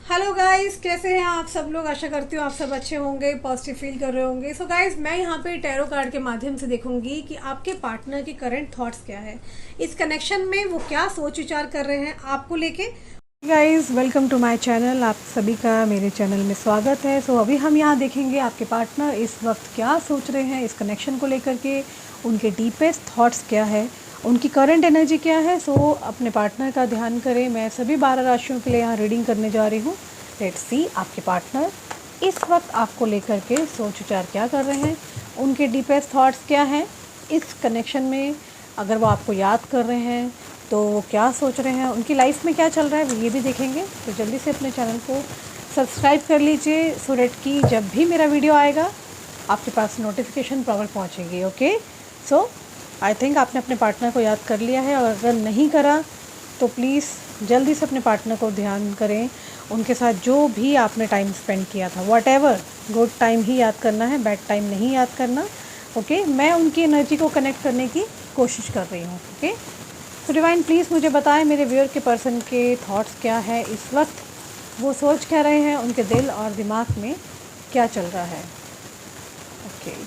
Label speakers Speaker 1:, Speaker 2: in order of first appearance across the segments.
Speaker 1: Hello guys, कैसे हैं आप सब लोग। आशा करती हूँ आप सब अच्छे होंगे, पॉजिटिव फील कर रहे होंगे। सो गाइस, मैं यहाँ पे टैरो कार्ड के माध्यम से देखूंगी कि आपके पार्टनर के करंट थॉट्स क्या है, इस कनेक्शन में वो क्या सोच विचार कर रहे हैं आपको लेके। Guys, welcome to my channel. आप सभी का मेरे चैनल में स्वागत है। सो अभी हम यहाँ देखेंगे आपके पार्टनर इस वक्त क्या सोच रहे हैं इस कनेक्शन को लेकर के, उनके डीपेस्ट थॉट्स क्या है, उनकी करंट एनर्जी क्या है। सो अपने पार्टनर का ध्यान करें। मैं सभी 12 राशियों के लिए यहाँ रीडिंग करने जा रही हूँ। लेट्स सी आपके पार्टनर इस वक्त आपको लेकर के सोच विचार क्या कर रहे हैं, उनके डीपेस्ट थॉट्स क्या हैं इस कनेक्शन में। अगर वो आपको याद कर रहे हैं तो वो क्या सोच रहे हैं, उनकी लाइफ में क्या चल रहा है, ये भी देखेंगे। तो जल्दी से अपने चैनल को सब्सक्राइब कर लीजिए सो डेट कि जब भी मेरा वीडियो आएगा आपके पास नोटिफिकेशन प्रॉपर पहुँचेगी। ओके, सो आई थिंक आपने अपने पार्टनर को याद कर लिया है, और अगर नहीं करा तो प्लीज़ जल्दी से अपने पार्टनर को ध्यान करें। उनके साथ जो भी आपने टाइम स्पेंड किया था, वॉट एवर, गुड टाइम ही याद करना है, बैड टाइम नहीं याद करना। ओके, मैं उनकी एनर्जी को कनेक्ट करने की कोशिश कर रही हूँ। ओके, तो डिवाइन प्लीज़ मुझे बताएं मेरे व्यूअर के पर्सन के थॉट्स क्या है इस वक्त, वो सोच क्या रहे हैं, उनके दिल और दिमाग में क्या चल रहा है। ओके,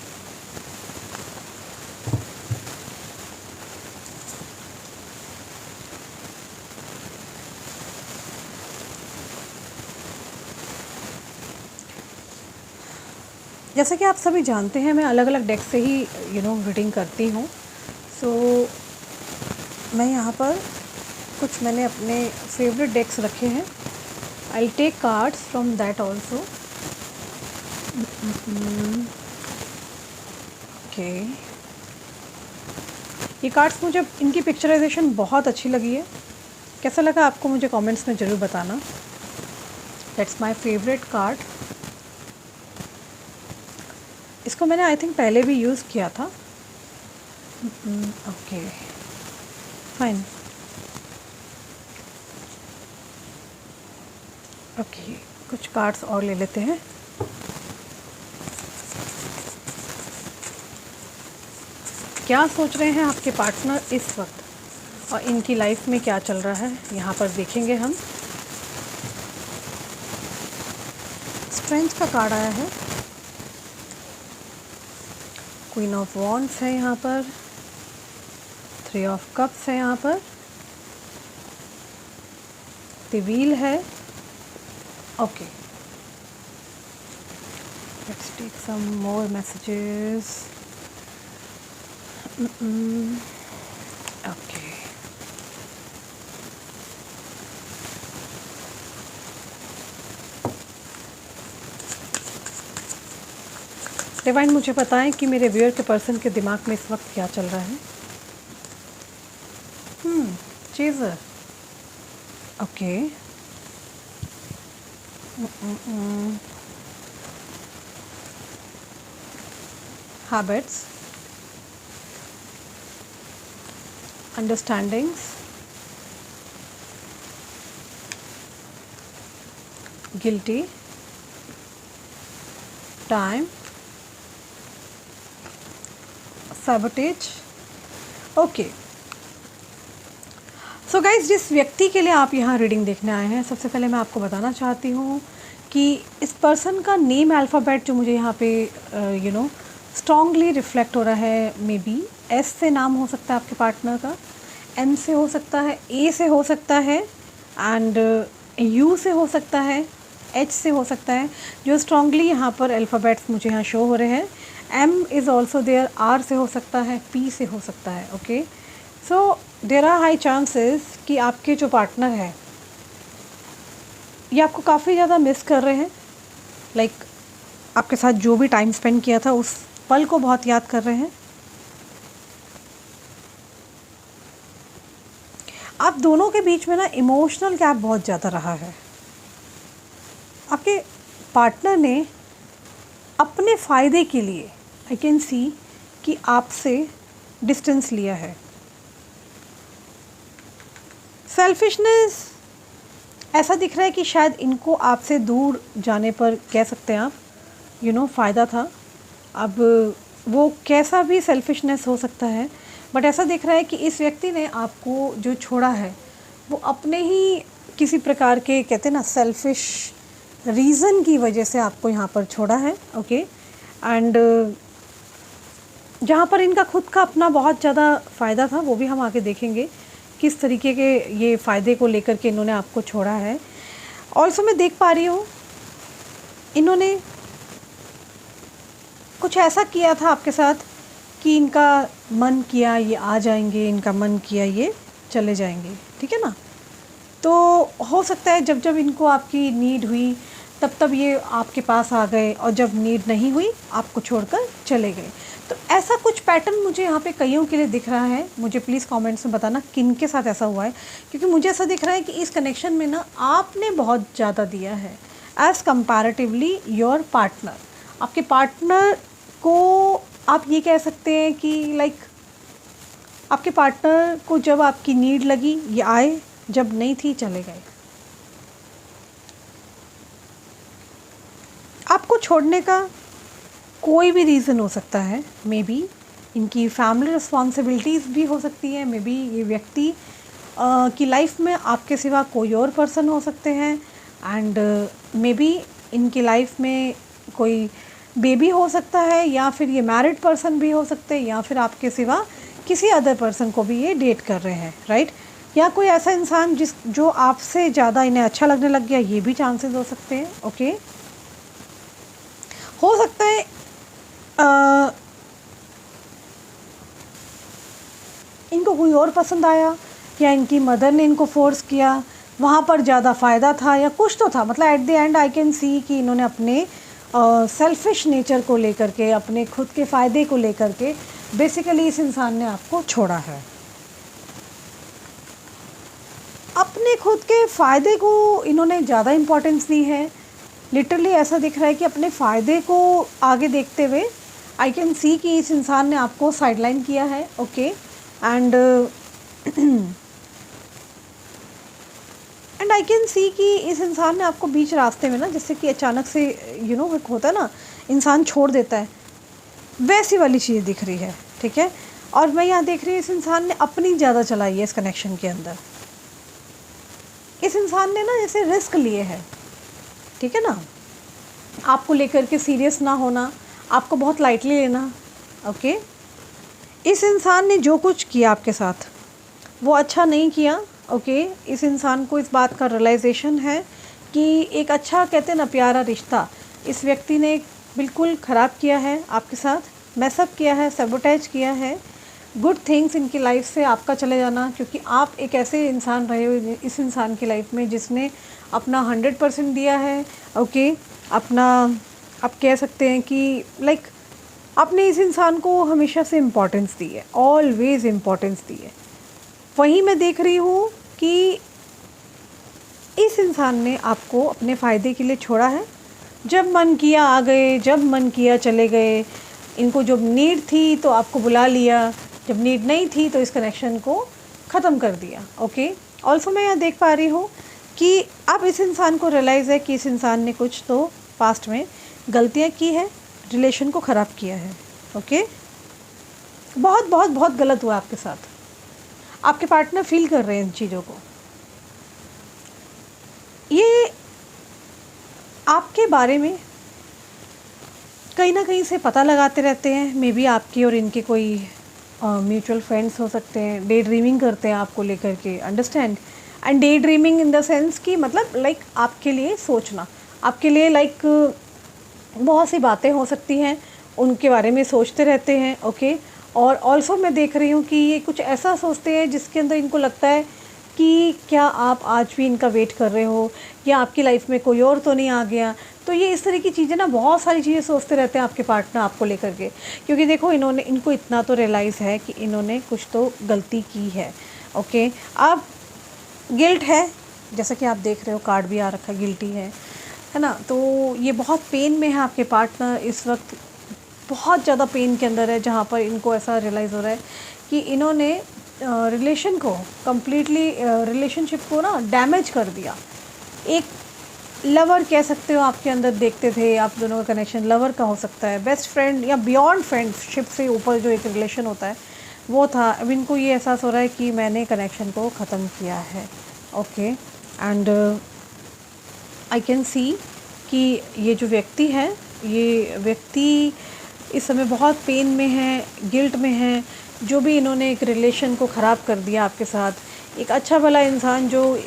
Speaker 1: जैसा कि आप सभी जानते हैं मैं अलग अलग डेक से ही रीडिंग करती हूँ। सो मैं यहाँ पर कुछ मैंने अपने फेवरेट डेक्स रखे हैं। I take cards from that also. Okay, ये कार्ड्स मुझे, इनकी पिक्चराइजेशन बहुत अच्छी लगी है। कैसा लगा आपको मुझे कमेंट्स में ज़रूर बताना। That's my favourite card. इसको मैंने आई थिंक पहले भी यूज़ किया था। Okay, fine. ओके, कुछ कार्ड्स और ले लेते हैं। क्या सोच रहे हैं आपके पार्टनर इस वक्त, और इनकी लाइफ में क्या चल रहा है, यहाँ पर देखेंगे हम। स्ट्रेंथ का कार्ड आया है, क्वीन ऑफ वॉन्ड्स है यहाँ पर, 3 ऑफ कप्स है यहाँ पर, द व्हील है। Okay, let's take some more messages. Okay, divine मुझे बताएं कि मेरे व्यूअर के पर्सन के दिमाग में इस वक्त क्या चल रहा है। Chaser. Okay, habits, understandings, guilty, time, sabotage. Okay, so guys, जिस व्यक्ति के लिए आप यहाँ रीडिंग देखने आए हैं, सबसे पहले मैं आपको बताना चाहती हूँ कि इस पर्सन का नेम अल्फ़ाबेट जो मुझे यहाँ पे स्ट्रांगली रिफ्लेक्ट हो रहा है, मे बी एस से नाम हो सकता है आपके पार्टनर का, एम से हो सकता है, ए से हो सकता है, एंड यू से हो सकता है, एच से हो सकता है। जो स्ट्रांगली यहाँ पर अल्फ़ाबेट्स मुझे यहाँ शो हो रहे हैं, M is also there, R से हो सकता है, पी से हो सकता है। Okay, so there are high chances कि आपके जो पार्टनर है ये आपको काफ़ी ज़्यादा मिस कर रहे हैं। लाइक आपके साथ जो भी टाइम स्पेंड किया था उस पल को बहुत याद कर रहे हैं। आप दोनों के बीच में ना इमोशनल गैप बहुत ज़्यादा रहा है। आपके पार्टनर ने अपने फ़ायदे के लिए, आई कैन सी, कि आपसे डिस्टेंस लिया है। सेल्फिशनेस ऐसा दिख रहा है कि शायद इनको आपसे दूर जाने पर, कह सकते हैं आप, फ़ायदा था। अब वो कैसा भी सेल्फिशनेस हो सकता है, बट ऐसा दिख रहा है कि इस व्यक्ति ने आपको जो छोड़ा है वो अपने ही किसी प्रकार के कहते हैं ना सेल्फिश रीज़न की वजह से आपको यहाँ पर छोड़ा है। ओके, एंड जहाँ पर इनका खुद का अपना बहुत ज़्यादा फ़ायदा था, वो भी हम आगे देखेंगे किस तरीके के ये फ़ायदे को लेकर के इन्होंने आपको छोड़ा है। ऑल्सो मैं देख पा रही हूँ इन्होंने कुछ ऐसा किया था आपके साथ कि इनका मन किया ये आ जाएंगे, इनका मन किया ये चले जाएंगे, ठीक है ना। तो हो सकता है जब जब इनको आपकी नीड हुई तब तब ये आपके पास आ गए, और जब नीड नहीं हुई आपको छोड़कर चले गए। तो ऐसा कुछ पैटर्न मुझे यहाँ पे कईयों के लिए दिख रहा है। मुझे प्लीज़ कमेंट्स में बताना किन के साथ ऐसा हुआ है, क्योंकि मुझे ऐसा दिख रहा है कि इस कनेक्शन में ना आपने बहुत ज़्यादा दिया है एज़ कंपैरेटिवली योर पार्टनर। आपके पार्टनर को आप ये कह सकते हैं कि लाइक आपके पार्टनर को जब आपकी नीड लगी ये आए, जब नहीं थी चले गए। आपको छोड़ने का कोई भी रीज़न हो सकता है। मे बी इनकी फैमिली रिस्पॉन्सिबिलिटीज़ भी हो सकती है। मे बी ये व्यक्ति की लाइफ में आपके सिवा कोई और पर्सन हो सकते हैं, एंड मे बी इनकी लाइफ में कोई बेबी हो सकता है, या फिर ये मैरिड पर्सन भी हो सकते हैं, या फिर आपके सिवा किसी अदर पर्सन को भी ये डेट कर रहे हैं, राइट। या कोई ऐसा इंसान जो आपसे ज़्यादा इन्हें अच्छा लगने लग गया, ये भी चांसेस हो सकते हैं। ओके, हो सकता है इनको कोई और पसंद आया, या इनकी मदर ने इनको फोर्स किया, वहाँ पर ज़्यादा फ़ायदा था या कुछ तो था। मतलब at the and I can see कि इन्होंने अपने सेल्फिश नेचर को लेकर के, अपने खुद के फ़ायदे को लेकर के बेसिकली इस इंसान ने आपको छोड़ा है। अपने खुद के फ़ायदे को इन्होंने ज़्यादा इम्पोर्टेंस दी है। लिटरली ऐसा दिख रहा है कि अपने फ़ायदे को आगे देखते हुए आई कैन सी कि इस इंसान ने आपको साइडलाइन किया है। Okay, and I can see कि इस इंसान ने आपको बीच रास्ते में ना, जैसे कि अचानक से एक होता है ना इंसान छोड़ देता है, वैसी वाली चीज़ दिख रही है, ठीक है। और मैं यहाँ देख रही हूँ इस इंसान ने अपनी ज़्यादा चलाई है इस कनेक्शन के अंदर। इस इंसान ने ना जैसे रिस्क लिए हैं, ठीक है ना, आपको लेकर के सीरियस ना होना, आपको बहुत लाइटली लेना। ओके, इस इंसान ने जो कुछ किया आपके साथ वो अच्छा नहीं किया। ओके, इस इंसान को इस बात का रियलाइजेशन है कि एक अच्छा कहते हैं ना प्यारा रिश्ता इस व्यक्ति ने बिल्कुल ख़राब किया है आपके साथ, मैसअप किया है, सैबोटेज किया है। गुड थिंग्स इनकी लाइफ से आपका चले जाना, क्योंकि आप एक ऐसे इंसान रहे हो इस इंसान की लाइफ में जिसने अपना 100% दिया है। ओके, अपना आप कह सकते हैं कि लाइक आपने इस इंसान को हमेशा से इम्पोर्टेंस दी है, ऑलवेज़ इम्पोर्टेंस दी है। वहीं मैं देख रही हूँ कि इस इंसान ने आपको अपने फ़ायदे के लिए छोड़ा है। जब मन किया आ गए, जब मन किया चले गए। इनको जब नीड थी तो आपको बुला लिया, जब नीड नहीं थी तो इस कनेक्शन को ख़त्म कर दिया। ओके, ऑल्सो मैं यहाँ देख पा रही हूँ कि अब इस इंसान को रियलाइज़ है कि इस इंसान ने कुछ तो पास्ट में गलतियाँ की है, रिलेशन को ख़राब किया है। ओके, बहुत बहुत बहुत गलत हुआ आपके साथ। आपके पार्टनर फील कर रहे हैं इन चीज़ों को। ये आपके बारे में कहीं ना कहीं से पता लगाते रहते हैं। मे बी आपके और इनके कोई म्यूचुअल फ्रेंड्स हो सकते हैं। डे ड्रीमिंग करते हैं आपको लेकर के, understand. And day dreaming in the sense कि मतलब लाइक आपके लिए सोचना, आपके लिए लाइक बहुत सी बातें हो सकती हैं, उनके बारे में सोचते रहते हैं। ओके, और ऑल्सो मैं देख रही हूँ कि ये कुछ ऐसा सोचते हैं जिसके अंदर इनको लगता है कि क्या आप आज भी इनका वेट कर रहे हो, या आपकी लाइफ में कोई और तो नहीं आ गया। तो ये इस तरह की चीज़ें ना, बहुत सारी चीज़ें सोचते रहते हैं आपके पार्टनर आपको लेकर के, क्योंकि देखो इनको इतना तो रियलाइज़ है कि इन्होंने कुछ तो गलती की है। ओके, अब गिल्ट है, जैसा कि आप देख रहे हो कार्ड भी आ रखा है, गिल्टी है ना। तो ये बहुत पेन में है, आपके पार्टनर इस वक्त बहुत ज़्यादा पेन के अंदर है, जहाँ पर इनको ऐसा रियलाइज़ हो रहा है कि इन्होंने रिलेशन को कम्प्लीटली रिलेशनशिप को ना डैमेज कर दिया। एक लवर कह सकते हो आपके अंदर देखते थे, आप दोनों का कनेक्शन लवर का हो सकता है, बेस्ट फ्रेंड या बियॉन्ड फ्रेंडशिप से ऊपर जो एक रिलेशन होता है वो था। अब इनको ये एहसास हो रहा है कि मैंने कनेक्शन को ख़त्म किया है। Okay, and I can see कि ये जो व्यक्ति है, ये व्यक्ति इस समय बहुत पेन में है, गिल्ट में है। जो भी इन्होंने एक रिलेशन को ख़राब कर दिया आपके साथ, एक अच्छा भला इंसान जो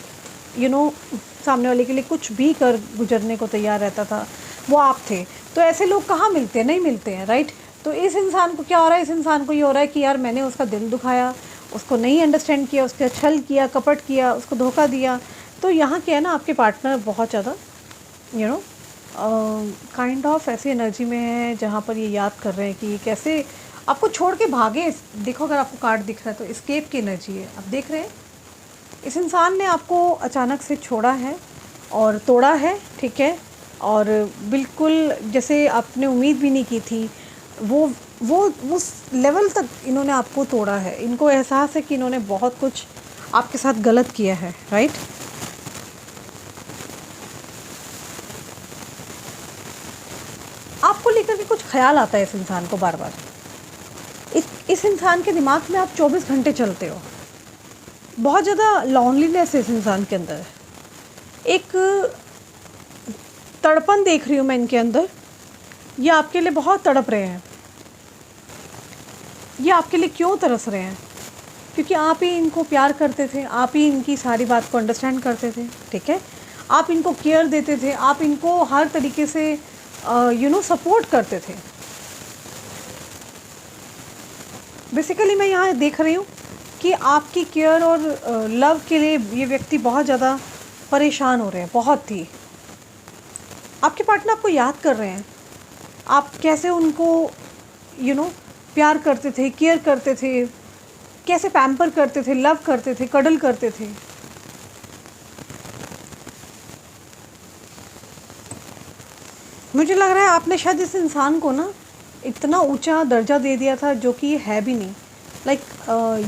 Speaker 1: सामने वाले के लिए कुछ भी कर गुजरने को तैयार रहता था, वो आप थे। तो ऐसे लोग कहाँ मिलते हैं? नहीं मिलते हैं, राइट। तो इस इंसान को क्या हो रहा है? इस इंसान को ये हो रहा है कि यार मैंने उसका दिल दुखाया, उसको नहीं अंडरस्टैंड किया, उसका छल किया, कपट किया, उसको धोखा दिया। तो यहाँ क्या है ना, आपके पार्टनर बहुत ज़्यादा काइंड ऑफ ऐसी एनर्जी में है जहाँ पर ये याद कर रहे हैं कि कैसे आपको छोड़ के भागे। देखो, अगर आपको कार्ड दिख रहा है तो एस्केप की एनर्जी है। आप देख रहे हैं इस इंसान ने आपको अचानक से छोड़ा है और तोड़ा है, ठीक है। और बिल्कुल जैसे आपने उम्मीद भी नहीं की थी, वो उस लेवल तक इन्होंने आपको तोड़ा है। इनको एहसास है कि इन्होंने बहुत कुछ आपके साथ गलत किया है, राइट। आपको लेकर के कुछ ख्याल आता है इस इंसान को बार बार। इस इंसान के दिमाग में आप 24 घंटे चलते हो। बहुत ज़्यादा लॉनलीनेस है इस इंसान के अंदर। एक तड़पन देख रही हूँ मैं इनके अंदर। ये आपके लिए बहुत तड़प रहे हैं। ये आपके लिए क्यों तरस रहे हैं? क्योंकि आप ही इनको प्यार करते थे, आप ही इनकी सारी बात को अंडरस्टैंड करते थे, ठीक है। आप इनको केयर देते थे, आप इनको हर तरीके से सपोर्ट करते थे। बेसिकली मैं यहाँ देख रही हूँ कि आपकी केयर और लव के लिए ये व्यक्ति बहुत ज़्यादा परेशान हो रहे हैं, बहुत ही। आपके पार्टनर आपको याद कर रहे हैं, आप कैसे उनको प्यार करते थे, केयर करते थे, कैसे पैम्पर करते थे, लव करते थे, कडल करते थे। मुझे लग रहा है आपने शायद इस इंसान को ना इतना ऊंचा दर्जा दे दिया था जो कि ये है भी नहीं। Like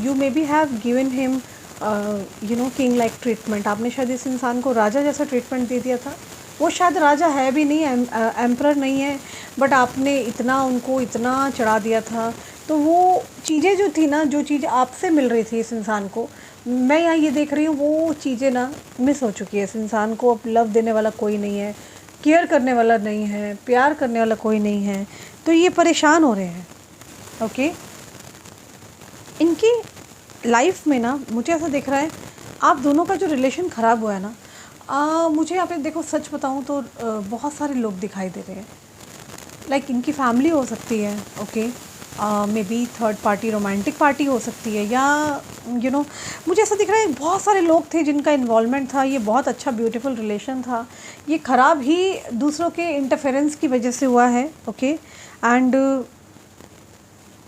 Speaker 1: you may be have given him king like treatment. आपने शायद इस इंसान को राजा जैसा ट्रीटमेंट दे दिया था। वो शायद राजा है भी नहीं, एम्परर नहीं है, बट आपने इतना उनको इतना चढ़ा दिया था। तो वो चीज़ें जो थी ना, जो चीज़ आपसे मिल रही थी इस इंसान को, मैं यहाँ ये देख रही हूँ वो चीज़ें ना मिस हो चुकी है। इस इंसान को अब लव देने वाला कोई नहीं है, केयर करने वाला नहीं है, प्यार करने वाला कोई नहीं है। तो ये परेशान हो रहे हैं, ओके। इनकी लाइफ में ना मुझे ऐसा दिख रहा है आप दोनों का जो रिलेशन ख़राब हुआ है ना, मुझे यहाँ पे देखो सच बताऊँ तो बहुत सारे लोग दिखाई दे रहे हैं। लाइक इनकी फैमिली हो सकती है, okay, may be third party, romantic party हो सकती है, या मुझे ऐसा दिख रहा है बहुत सारे लोग थे जिनका इन्वॉल्वमेंट था। ये बहुत अच्छा ब्यूटीफुल रिलेशन था, ये ख़राब ही दूसरों के इंटरफेरेंस की वजह से हुआ है, ओके। एंड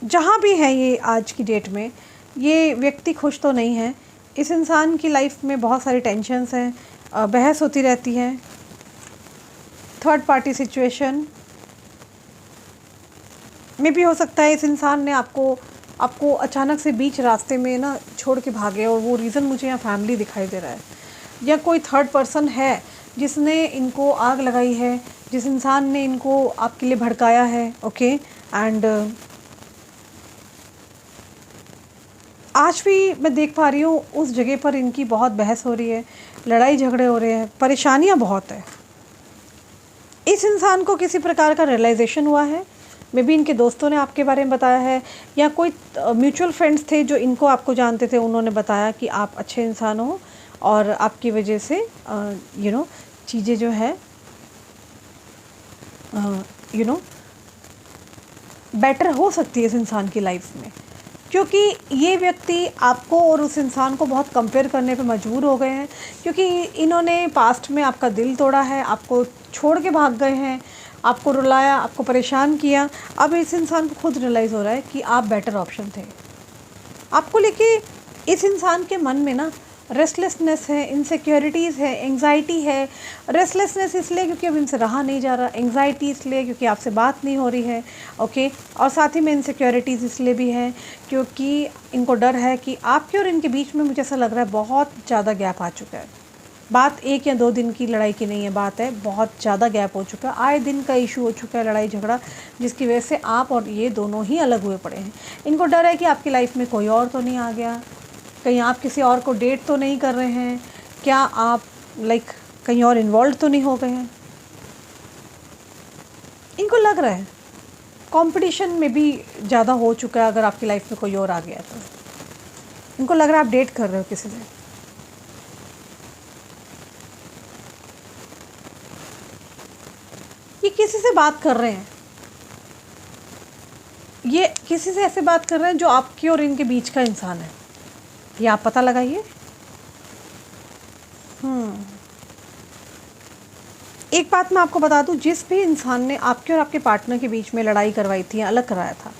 Speaker 1: जहाँ भी है ये आज की डेट में, ये व्यक्ति खुश तो नहीं है। इस इंसान की लाइफ में बहुत सारी टेंशन्स हैं, बहस होती रहती है, थर्ड पार्टी सिचुएशन में भी हो सकता है। इस इंसान ने आपको अचानक से बीच रास्ते में ना छोड़ के भागे, और वो रीज़न मुझे यहाँ फैमिली दिखाई दे रहा है, या कोई थर्ड पर्सन है जिसने इनको आग लगाई है, जिस इंसान ने इनको आपके लिए भड़काया है, ओके। एंड आज भी मैं देख पा रही हूँ उस जगह पर इनकी बहुत बहस हो रही है, लड़ाई झगड़े हो रहे हैं, परेशानियाँ बहुत है। इस इंसान को किसी प्रकार का रियलाइजेशन हुआ है, मे बी इनके दोस्तों ने आपके बारे में बताया है, या कोई म्यूचुअल फ्रेंड्स थे जो इनको आपको जानते थे, उन्होंने बताया कि आप अच्छे इंसान हो और आपकी वजह से चीज़ें जो है बेटर हो सकती है इस इंसान की लाइफ में। क्योंकि ये व्यक्ति आपको और उस इंसान को बहुत कंपेयर करने पे मजबूर हो गए हैं, क्योंकि इन्होंने पास्ट में आपका दिल तोड़ा है, आपको छोड़ के भाग गए हैं, आपको रुलाया, आपको परेशान किया। अब इस इंसान को खुद रियलाइज़ हो रहा है कि आप बेटर ऑप्शन थे। आपको लेके इस इंसान के मन में ना रेस्टलेसनेस है, इनसिक्योरिटीज़ है, एंग्जाइटी है। रेस्टलेसनेस इसलिए क्योंकि अब इनसे रहा नहीं जा रहा, एंग्जाइटी इसलिए क्योंकि आपसे बात नहीं हो रही है, ओके। और साथ ही में इनसिक्योरिटीज़ इसलिए भी है क्योंकि इनको डर है कि आपके और इनके बीच में, मुझे ऐसा लग रहा है, बहुत ज़्यादा गैप आ चुका है। बात 1 या 2 दिन की लड़ाई की नहीं है, बात है बहुत ज़्यादा गैप हो चुका है, आए दिन का इशू हो चुका है, लड़ाई झगड़ा, जिसकी वजह से आप और ये दोनों ही अलग हुए पड़े हैं। इनको डर है कि आपकी लाइफ में कोई और तो नहीं आ गया, कहीं आप किसी और को डेट तो नहीं कर रहे हैं, क्या आप लाइक कहीं और इन्वॉल्व तो नहीं हो गए हैं। इनको लग रहा है कंपटीशन में भी ज़्यादा हो चुका है, अगर आपकी लाइफ में कोई और आ गया तो इनको लग रहा है आप डेट कर रहे हो किसी से। ये किसी से बात कर रहे हैं, ये किसी से ऐसे बात कर रहे हैं जो आपके और इनके बीच का इंसान है, ये आप पता लगाइए। एक बात मैं आपको बता दूं, जिस भी इंसान ने आपके और आपके पार्टनर के बीच में लड़ाई करवाई थी, अलग कराया था,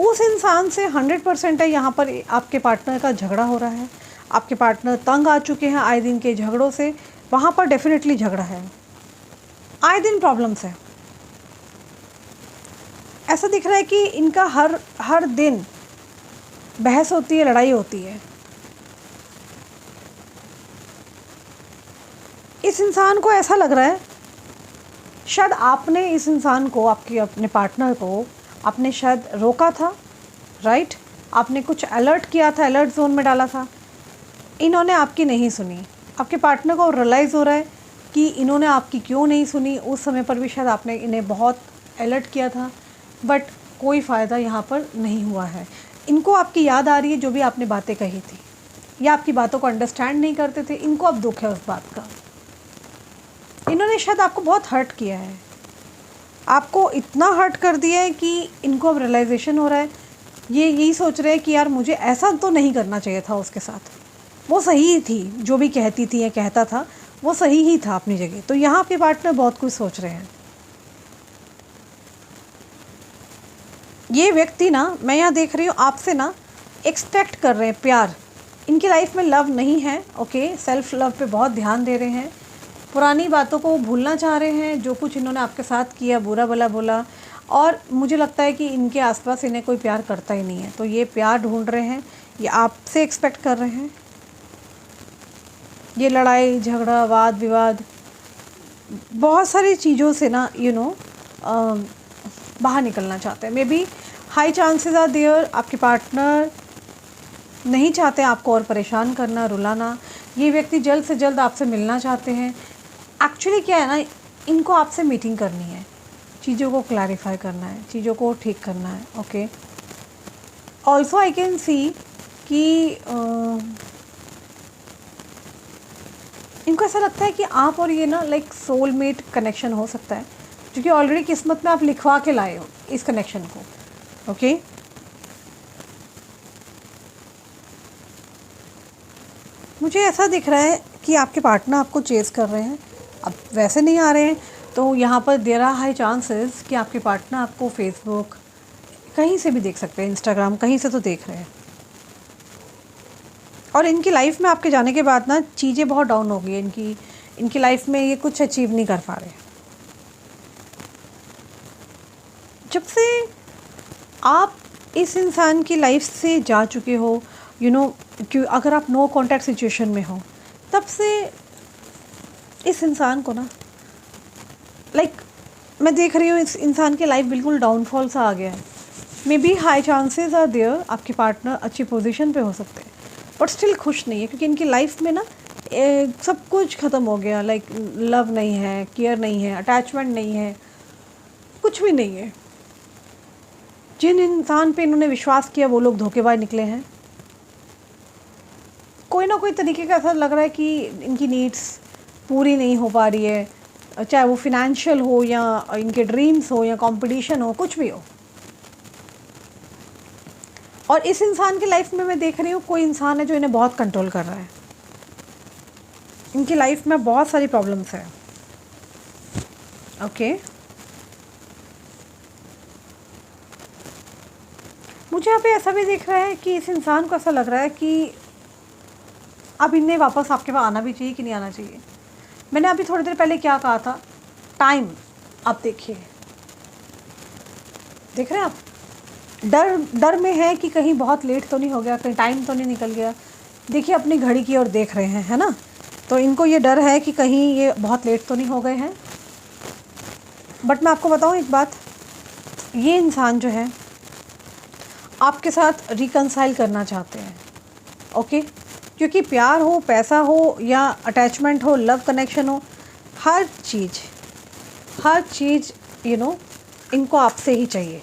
Speaker 1: उस इंसान से 100% है यहाँ पर आपके पार्टनर का झगड़ा हो रहा है। आपके पार्टनर तंग आ चुके हैं आए दिन के झगड़ों से, वहाँ पर डेफिनेटली झगड़ा है, आए दिन प्रॉब्लम्स है। ऐसा दिख रहा है कि इनका हर दिन बहस होती है, लड़ाई होती है। इस इंसान को ऐसा लग रहा है शायद आपने इस इंसान को, आपके अपने पार्टनर को आपने शायद रोका था, राइट? आपने कुछ अलर्ट किया था, अलर्ट जोन में डाला था, इन्होंने आपकी नहीं सुनी। आपके पार्टनर को रियलाइज़ हो रहा है कि इन्होंने आपकी क्यों नहीं सुनी। उस समय पर भी शायद आपने इन्हें बहुत अलर्ट किया था, बट कोई फ़ायदा यहाँ पर नहीं हुआ है। इनको आपकी याद आ रही है जो भी आपने बातें कही थी, या आपकी बातों को अंडरस्टैंड नहीं करते थे, इनको अब दुख है उस बात का। इन्होंने शायद आपको बहुत हर्ट किया है, आपको इतना हर्ट कर दिया है कि इनको अब रियलाइजेशन हो रहा है। ये यही सोच रहे हैं कि यार मुझे ऐसा तो नहीं करना चाहिए था उसके साथ, वो सही थी, जो भी कहती थी या कहता था वो सही ही था अपनी जगह। तो यहाँ आपके पार्टनर बहुत कुछ सोच रहे हैं। ये व्यक्ति ना, मैं यहाँ देख रही हूँ आपसे ना एक्सपेक्ट कर रहे हैं प्यार। इनकी लाइफ में लव नहीं है, ओके, सेल्फ लव पे बहुत ध्यान दे रहे हैं, पुरानी बातों को भूलना चाह रहे हैं, जो कुछ इन्होंने आपके साथ किया, बुरा भला बोला, और मुझे लगता है कि इनके आसपास इन्हें कोई प्यार करता ही नहीं है। तो ये प्यार ढूंढ रहे हैं, ये आपसे एक्सपेक्ट कर रहे हैं। ये लड़ाई झगड़ा वाद विवाद बहुत सारी चीज़ों से ना बाहर निकलना चाहते हैं। Maybe high chances are there आपके पार्टनर नहीं चाहते आपको और परेशान करना, रुलाना। ये व्यक्ति जल्द से जल्द आपसे मिलना चाहते हैं। एक्चुअली क्या है ना, इनको आपसे मीटिंग करनी है, चीज़ों को क्लैरिफाई करना है, चीज़ों को ठीक करना है, okay. Also I can see कि इनको ऐसा लगता है कि आप और ये ना लाइक सोलमेट कनेक्शन हो सकता है, क्योंकि ऑलरेडी किस्मत में आप लिखवा के लाए हो इस कनेक्शन को, ओके। मुझे ऐसा दिख रहा है कि आपके पार्टनर आपको चेज़ कर रहे हैं, अब वैसे नहीं आ रहे हैं, तो यहाँ पर देयर आर हाई चांसेस कि आपके पार्टनर आपको फेसबुक कहीं से भी देख सकते हैं, इंस्टाग्राम कहीं से तो देख रहे हैं। और इनकी लाइफ में आपके जाने के बाद ना चीज़ें बहुत डाउन हो गई है इनकी लाइफ में, ये कुछ अचीव नहीं कर पा रहे। जब से आप इस इंसान की लाइफ से जा चुके हो, कि अगर आप नो कॉन्टैक्ट सिचुएशन में हो, तब से इस इंसान को ना लाइक मैं देख रही हूँ इस इंसान की लाइफ बिल्कुल डाउनफॉल सा आ गया है। Maybe high chances are there आपके पार्टनर अच्छी पोजीशन पे हो सकते हैं, बट स्टिल खुश नहीं है, क्योंकि इनकी लाइफ में ना सब कुछ ख़त्म हो गया। लाइक लव नहीं है, केयर नहीं है, अटैचमेंट नहीं है, कुछ भी नहीं है। जिन इंसान पे इन्होंने विश्वास किया वो लोग धोखेबाज निकले हैं। कोई ना कोई तरीके का ऐसा लग रहा है कि इनकी नीड्स पूरी नहीं हो पा रही है, चाहे वो फिनेंशियल हो या इनके ड्रीम्स हो या कंपटीशन हो, कुछ भी हो। और इस इंसान की लाइफ में मैं देख रही हूँ कोई इंसान है जो इन्हें बहुत कंट्रोल कर रहा है। इनकी लाइफ में बहुत सारी प्रॉब्लम्स है, ओके। मुझे यहाँ पे ऐसा भी दिख रहा है कि इस इंसान को ऐसा लग रहा है कि अब इन्हें वापस आपके पास आना भी चाहिए कि नहीं आना चाहिए। मैंने अभी थोड़ी देर पहले क्या कहा था, टाइम। आप देखिए, देख रहे हैं आप, डर में है कि कहीं बहुत लेट तो नहीं हो गया, कहीं टाइम तो नहीं निकल गया। देखिए अपनी घड़ी की ओर देख रहे हैं, है ना। तो इनको ये डर है कि कहीं ये बहुत लेट तो नहीं हो गए हैं। बट मैं आपको बताऊँ एक बात, ये इंसान जो है आपके साथ रिकंसाइल करना चाहते हैं, ओके। क्योंकि प्यार हो, पैसा हो या अटैचमेंट हो, लव कनेक्शन हो, हर चीज़ इनको आपसे ही चाहिए।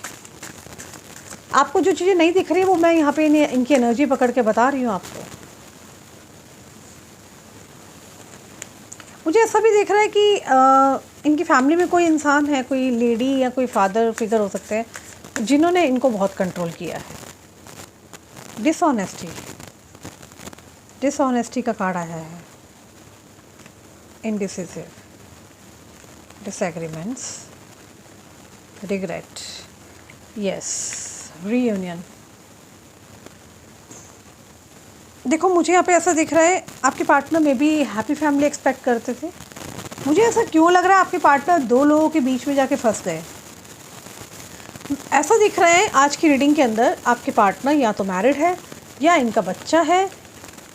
Speaker 1: आपको जो चीज़ें नहीं दिख रही वो मैं यहाँ पे इनकी एनर्जी पकड़ के बता रही हूँ आपको। मुझे ऐसा भी दिख रहा है कि इनकी फैमिली में कोई इंसान है, कोई लेडी या कोई फादर फिगर हो सकते हैं जिन्होंने इनको बहुत कंट्रोल किया है। डिसऑनेस्टी का कार्ड आया है। Indecisive, disagreements, regret, yes, reunion. देखो मुझे यहाँ पे ऐसा दिख रहा है आपके पार्टनर में भी हैप्पी फैमिली एक्सपेक्ट करते थे। मुझे ऐसा क्यों लग रहा है आपके पार्टनर दो लोगों के बीच में जाके फंस गए। ऐसा दिख रहा है आज की रीडिंग के अंदर आपके पार्टनर या तो मैरिड है या इनका बच्चा है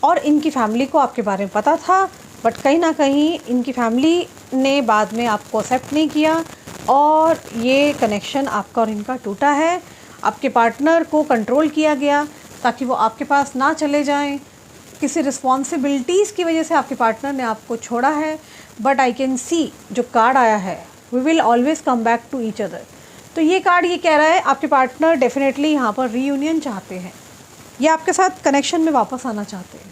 Speaker 1: और इनकी फैमिली को आपके बारे में पता था, बट कहीं ना कहीं इनकी फैमिली ने बाद में आपको एक्सेप्ट नहीं किया और ये कनेक्शन आपका और इनका टूटा है। आपके पार्टनर को कंट्रोल किया गया ताकि वो आपके पास ना चले जाएं। किसी रिस्पॉन्सिबिलिटीज़ की वजह से आपके पार्टनर ने आपको छोड़ा है, बट आई कैन सी जो कार्ड आया है, we will always come back to each other. तो ये कार्ड ये कह रहा है आपके पार्टनर डेफिनेटली यहाँ पर रीयूनियन चाहते हैं या आपके साथ कनेक्शन में वापस आना चाहते हैं।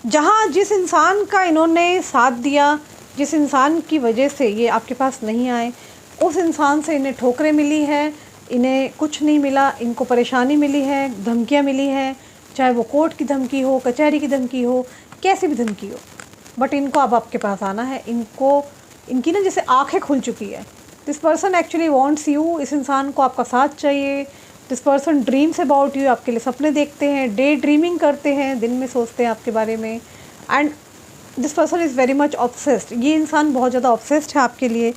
Speaker 1: जहाँ जिस इंसान का इन्होंने साथ दिया, जिस इंसान की वजह से ये आपके पास नहीं आए, उस इंसान से इन्हें ठोकरें मिली है, इन्हें कुछ नहीं मिला, इनको परेशानी मिली है, धमकियाँ मिली हैं, चाहे वो कोर्ट की धमकी हो, कचहरी की धमकी हो, कैसी भी धमकी हो, बट इनको अब आपके पास आना है। इनकी ना जैसे आँखें खुल चुकी है। This person actually wants you. इस इंसान को आपका साथ चाहिए। This person dreams about you, आपके लिए सपने देखते हैं, डे ड्रीमिंग करते हैं, दिन में सोचते हैं आपके बारे में। And this person is very much obsessed. ये इंसान बहुत ज़्यादा ऑब्सेस्ड है आपके लिए।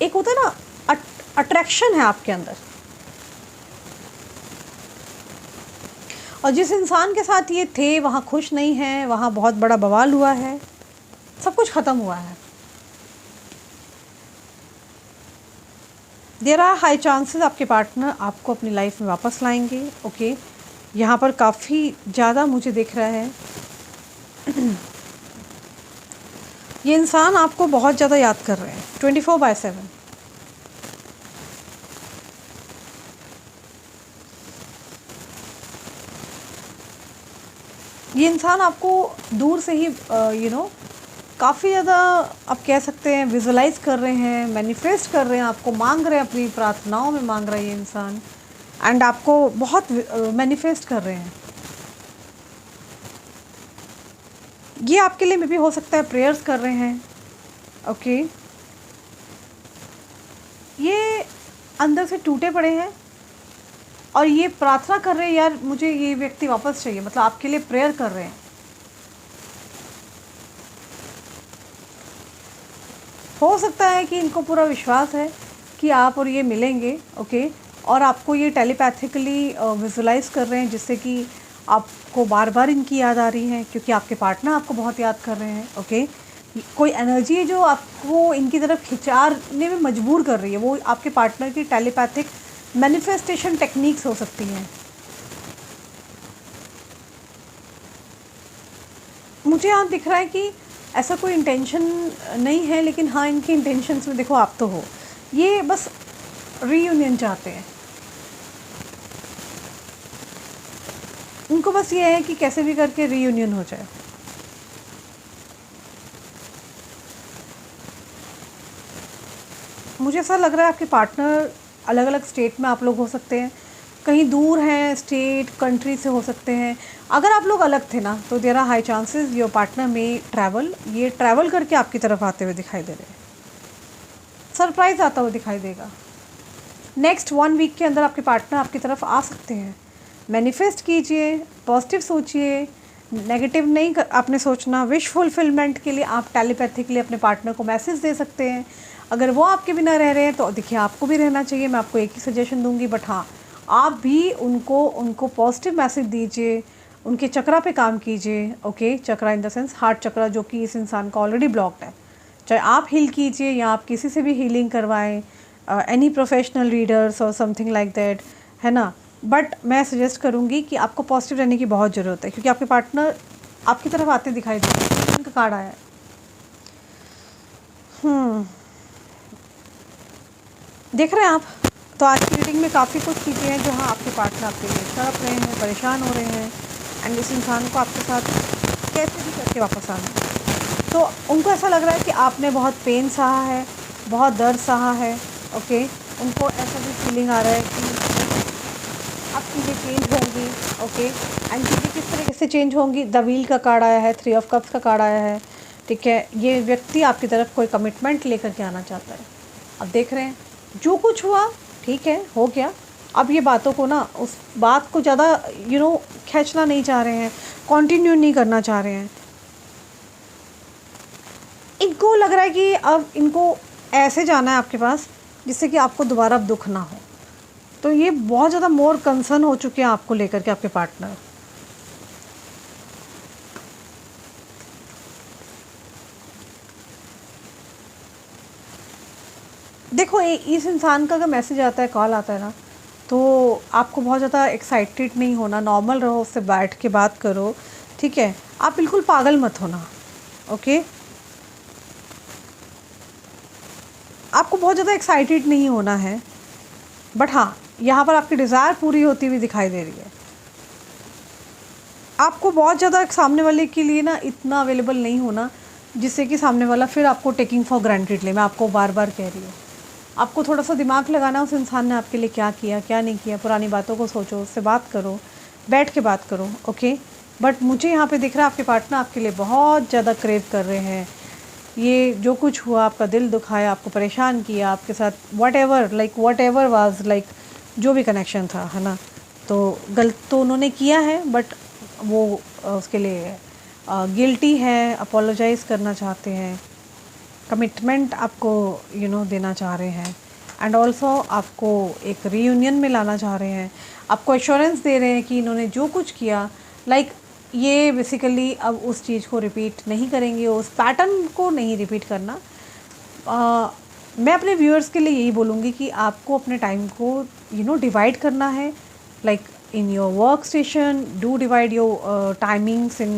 Speaker 1: एक होता है ना अट्रैक्शन है आपके अंदर। और जिस इंसान के साथ ये थे वहाँ खुश नहीं हैं, वहाँ बहुत बड़ा बवाल हुआ है, सब कुछ ख़त्म हुआ है। देयर आर हाई चांसेस आपके पार्टनर आपको अपनी लाइफ में वापस लाएंगे। ओके, यहाँ पर काफ़ी ज़्यादा मुझे दिख रहा है ये इंसान आपको बहुत ज़्यादा याद कर रहे हैं 24/7। ये इंसान आपको दूर से ही काफ़ी ज़्यादा आप कह सकते हैं विजुलाइज कर रहे हैं, मैनिफेस्ट कर रहे हैं, आपको मांग रहे हैं, अपनी प्रार्थनाओं में मांग रहा है ये इंसान। एंड आपको बहुत मैनिफेस्ट कर रहे हैं। ये आपके लिए मे भी हो सकता है प्रेयर्स कर रहे हैं। ओके, ये अंदर से टूटे पड़े हैं और ये प्रार्थना कर रहे हैं यार मुझे ये व्यक्ति वापस चाहिए, मतलब आपके लिए प्रेयर कर रहे हैं। हो सकता है कि इनको पूरा विश्वास है कि आप और ये मिलेंगे। ओके, और आपको ये टेलीपैथिकली विजुलाइज कर रहे हैं जिससे कि आपको बार बार इनकी याद आ रही है क्योंकि आपके पार्टनर आपको बहुत याद कर रहे हैं। ओके, कोई एनर्जी है जो आपको इनकी तरफ खिंचाने में मजबूर कर रही है, वो आपके पार्टनर की टेलीपैथिक मैनिफेस्टेशन टेक्निक्स हो सकती हैं। मुझे यहाँ दिख रहा है कि ऐसा कोई इंटेंशन नहीं है, लेकिन हाँ इनकी इंटेंशंस में देखो आप तो हो, ये बस रीयूनियन चाहते हैं। उनको बस ये है कि कैसे भी करके रीयूनियन हो जाए। मुझे ऐसा लग रहा है आपके पार्टनर अलग अलग स्टेट में आप लोग हो सकते हैं, कहीं दूर हैं, स्टेट कंट्री से हो सकते हैं। अगर आप लोग अलग थे ना तो there are high chances your partner may travel, ये ट्रैवल करके आपकी तरफ आते हुए दिखाई दे रहे हैं, सरप्राइज़ आता हुआ दिखाई देगा। नेक्स्ट 1 वीक के अंदर आपके पार्टनर आपकी तरफ आ सकते हैं। मैनिफेस्ट कीजिए, पॉजिटिव सोचिए, नेगेटिव नहीं आपने सोचना। विश फुलफिलमेंट के लिए आप टेलीपैथिकली अपने पार्टनर को मैसेज दे सकते हैं। अगर वो आपके बिना रह रहे हैं तो देखिए आपको भी रहना चाहिए, मैं आपको एक ही सजेशन दूंगी, बट हाँ आप भी उनको पॉजिटिव मैसेज दीजिए, उनके चक्रा पे काम कीजिए। Okay, chakra in the sense heart chakra जो कि इस इंसान का ऑलरेडी ब्लॉक्ड है, चाहे आप हील कीजिए या आप किसी से भी हीलिंग करवाएं, एनी प्रोफेशनल रीडर्स और समथिंग लाइक दैट, है ना। बट मैं सजेस्ट करूँगी कि आपको पॉजिटिव रहने की बहुत ज़रूरत है, क्योंकि आपके पार्टनर आपकी तरफ आते दिखाई दे रहे हैं। उनका कार्ड आया है। देख रहे हैं आप। तो आज की रीडिंग में काफ़ी कुछ चीज़ें हैं जो हाँ आपके पार्टनर आपके लिए तड़प रहे हैं, परेशान हो रहे हैं, एंड इस इंसान को आपके साथ कैसे भी करके वापस आना है। तो उनको ऐसा लग रहा है कि आपने बहुत पेन सहा है, बहुत दर्द सहा है। ओके, उनको ऐसा भी फीलिंग आ रहा है कि अब चीज़ें चेंज होंगी। ओके, एंड चीज़ें किस तरीके से चेंज होंगी। द व्हील का कार्ड आया है, 3 ऑफ कप्स का कार्ड आया है। ठीक है, ये व्यक्ति आपकी तरफ कोई कमिटमेंट लेकर के आना चाहता है। अब देख रहे हैं जो कुछ हुआ ठीक है, हो गया। अब ये बातों को ना, उस बात को ज़्यादा खींचना नहीं चाह रहे हैं, कंटिन्यू नहीं करना चाह रहे हैं। इनको लग रहा है कि अब इनको ऐसे जाना है आपके पास जिससे कि आपको दोबारा अब दुख ना हो। तो ये बहुत ज़्यादा मोर कंसर्न हो चुके हैं आपको लेकर के आपके पार्टनर। देखो इस इंसान का अगर मैसेज आता है, कॉल आता है ना, तो आपको बहुत ज़्यादा एक्साइटेड नहीं होना, नॉर्मल रहो, उससे बैठ के बात करो। ठीक है, आप बिल्कुल पागल मत होना। ओके, आपको बहुत ज़्यादा एक्साइटेड नहीं होना है, बट हाँ यहाँ पर आपकी डिज़ायर पूरी होती हुई दिखाई दे रही है। आपको बहुत ज़्यादा सामने वाले के लिए ना इतना अवेलेबल नहीं होना जिससे कि सामने वाला फिर आपको टेकिंग फॉर ग्रांटेड ले। मैं आपको बार बार कह रही हूँ, आपको थोड़ा सा दिमाग लगाना, उस इंसान ने आपके लिए क्या किया क्या नहीं किया, पुरानी बातों को सोचो, उससे बात करो, बैठ के बात करो। ओके, बट मुझे यहाँ पे दिख रहा है आपके पार्टनर आपके लिए बहुत ज़्यादा क्रेव कर रहे हैं। ये जो कुछ हुआ, आपका दिल दुखाया, आपको परेशान किया, आपके साथ वट एवर वाज लाइक जो भी कनेक्शन था, है ना, तो गलत तो उन्होंने किया है, बट वो उसके लिए गिल्टी है, अपोलोजाइज़ करना चाहते हैं, कमिटमेंट आपको देना चाह रहे हैं, एंड ऑल्सो आपको एक रीयूनियन में लाना चाह रहे हैं। आपको एश्योरेंस दे रहे हैं कि इन्होंने जो कुछ किया ये बेसिकली अब उस चीज़ को रिपीट नहीं करेंगे, उस पैटर्न को नहीं रिपीट करना। मैं अपने व्यूअर्स के लिए यही बोलूँगी कि आपको अपने टाइम को डिवाइड करना है, in your workstation, do divide your timings in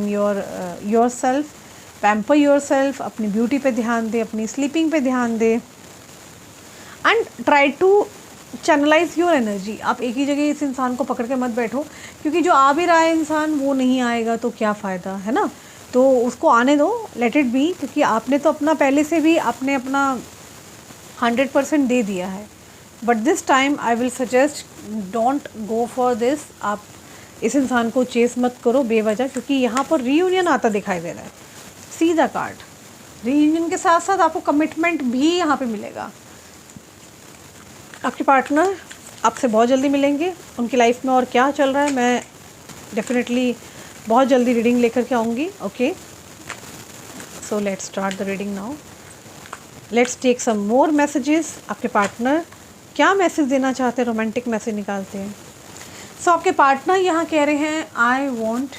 Speaker 1: yourself, pamper yourself, अपनी ब्यूटी पे ध्यान दे, अपनी स्लीपिंग पे ध्यान दे, and try to channelize your energy. आप एक ही जगह इस इंसान को पकड़ के मत बैठो, क्योंकि जो आ भी रहा है इंसान वो नहीं आएगा तो क्या फ़ायदा, है ना। तो उसको आने दो, लेट इट बी, क्योंकि आपने तो अपना पहले से भी आपने अपना 100% दे दिया है। But this time I will suggest don't go for this. आप इस इंसान को चेस मत करो बेवजह, क्योंकि यहाँ पर रीयूनियन आता दिखाई दे रहा है। सीधा कार्ड, रीयूनियन के साथ साथ आपको कमिटमेंट भी यहाँ पे मिलेगा। आपके पार्टनर आपसे बहुत जल्दी मिलेंगे। उनकी लाइफ में और क्या चल रहा है मैं डेफिनेटली बहुत जल्दी रीडिंग लेकर के आऊँगी। Okay, so let's start the reading now. Let's take some more messages. आपके पार्टनर क्या मैसेज देना चाहते हैं, रोमांटिक मैसेज निकालते हैं। सो आपके पार्टनर यहाँ कह रहे हैं I want,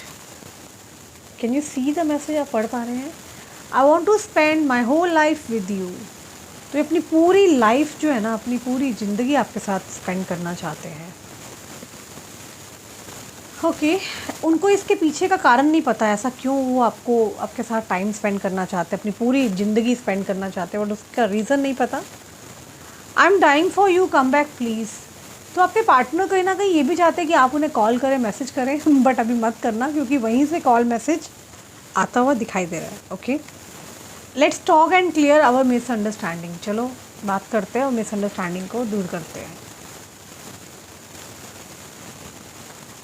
Speaker 1: can you see the message, आप पढ़ पा रहे हैं, I want to spend my whole life with you. तो ये अपनी पूरी लाइफ जो है ना, अपनी पूरी ज़िंदगी आपके साथ स्पेंड करना चाहते हैं। ओके, उनको इसके पीछे का कारण नहीं पता है, ऐसा क्यों वो आपके साथ टाइम स्पेंड करना चाहते हैं, अपनी पूरी ज़िंदगी स्पेंड करना चाहते हैं, बट उसका रीज़न नहीं पता। I am dying for you, come back please. तो आपके पार्टनर कहीं ना कहीं ये भी चाहते हैं कि आप उन्हें कॉल करें, मैसेज करें, बट अभी मत करना, क्योंकि वहीं से कॉल मैसेज आता हुआ दिखाई दे रहा है। Okay, let's talk and clear our misunderstanding. चलो बात करते हैं और मिसअंडरस्टैंडिंग को दूर करते हैं।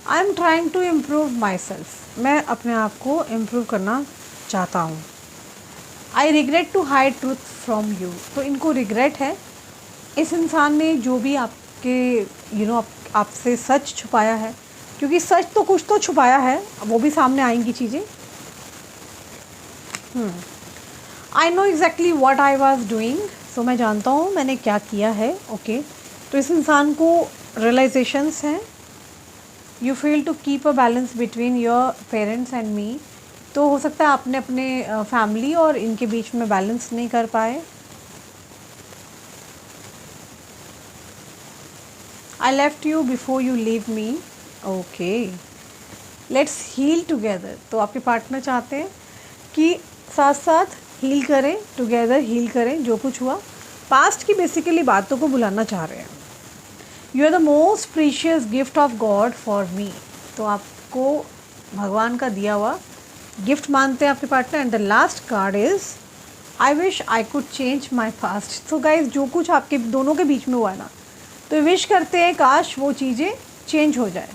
Speaker 1: I am trying to improve myself, मैं अपने आप को इम्प्रूव करना चाहता हूँ। I regret to hide truth from you. तो इनको रिग्रेट है, इस इंसान ने जो भी आपके आपसे सच छुपाया है, क्योंकि सच तो कुछ तो छुपाया है, वो भी सामने आएंगी चीज़ें। I know exactly what I was doing. So मैं जानता हूँ मैंने क्या किया है। ओके, तो इस इंसान को रियलाइजेशंस हैं। You feel to keep a balance between your parents and me. तो हो सकता है आपने अपने फैमिली और इनके बीच में बैलेंस नहीं कर पाए। I left you before you leave me, okay, let's heal together. तो आपके पार्टनर चाहते हैं कि साथ साथ हील करें, टुगेदर हील करें जो कुछ हुआ। पास्ट की बेसिकली बातों को भुलाना चाह रहे हैं। You are the most precious gift of God for me. तो आपको भगवान का दिया हुआ गिफ्ट मानते हैं आपके partner. And the last card is I wish I could change my past. तो गाइज जो कुछ आपके दोनों के बीच में हुआ है ना, तो विश करते हैं काश वो चीज़ें चेंज हो जाए।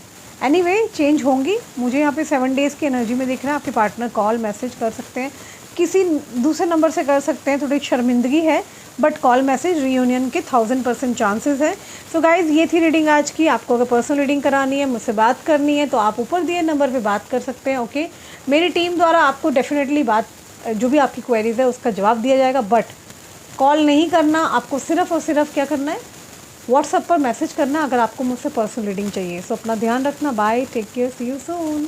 Speaker 1: एनीवे चेंज होंगी। मुझे यहाँ पे 7 डेज़ की एनर्जी में दिख रहा है। आपके पार्टनर कॉल मैसेज कर सकते हैं, किसी दूसरे नंबर से कर सकते हैं। थोड़ी शर्मिंदगी है बट कॉल मैसेज रियूनियन के 1000% चांसेस है। सो गाइज़ ये थी रीडिंग आज की। आपको अगर पर्सनल रीडिंग करानी है, मुझसे बात करनी है, तो आप ऊपर दिए नंबर पे बात कर सकते हैं। ओके, मेरी टीम द्वारा आपको डेफिनेटली बात जो भी आपकी क्वेरीज है उसका जवाब दिया जाएगा। बट कॉल नहीं करना, आपको सिर्फ और सिर्फ क्या करना है, व्हाट्सएप पर मैसेज करना अगर आपको मुझसे पर्सनल रीडिंग चाहिए। सो अपना ध्यान रखना। Bye, take care, see you soon.